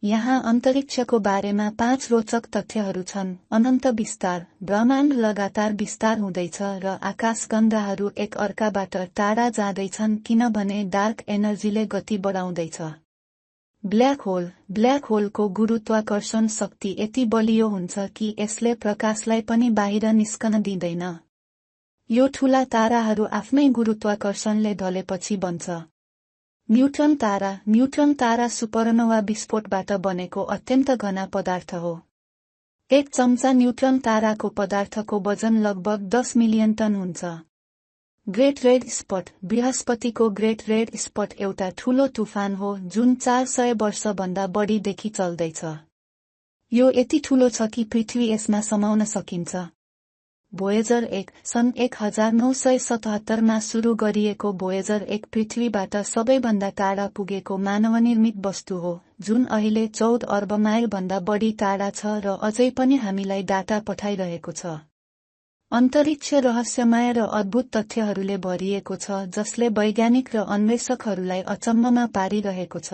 यहाँ अन्तरिक्षको बारेमा 5 रोचक तथ्यहरू छन्। अनन्त विस्तार, ब्रह्माण्ड लगातार विस्तार हुँदैछ र आकाशगङ्गाहरू एक अर्काबाट टाढा जाँदैछन् किनभने डार्क एनर्जीले गति बढाउँदैछ। ब्ल्याक होलको गुरुत्वाकर्षण शक्ति यति बलियो हुन्छ कि यसले प्रकाशलाई पनि बाहिर निस्कन दिँदैन। यो ठूला ताराहरू आफ्नै गुरुत्वाकर्षणले ढलेपछि बन्छ। न्यूट्रन तारा सुपरनोवा विस्फोटबाट बनेको अत्यन्त घना पदार्थ हो। एक चम्चा न्यूट्रन ताराको पदार्थको वजन लगभग 10 मिलियन टन हुन्छ। ग्रेट रेड स्पट, बृहस्पतिको ग्रेट रेड स्पट एउटा ठूलो तुफान हो जुन 400 वर्षभन्दा बढीदेखि चल्दैछ। यो यति ठूलो छ कि पृथ्वी यसमा समाउन सकिन्छ। भोयेजर 1 सन् 1977 मा सुरु गरिएको भोयेजर 1 पृथ्वीबाट सबैभन्दा टाढा पुगेको मानवनिर्मित वस्तु हो, जुन अहिले 14 अर्ब माइल भन्दा बढी टाढा छ र अझै पनि हामीलाई डाटा पठाइरहेको छ। अन्तरिक्ष रहस्यमय र अद्भुत तथ्यहरूले भरिएको छ जसले वैज्ञानिक र अन्वेषकहरूलाई अचम्ममा पारिरहेको छ।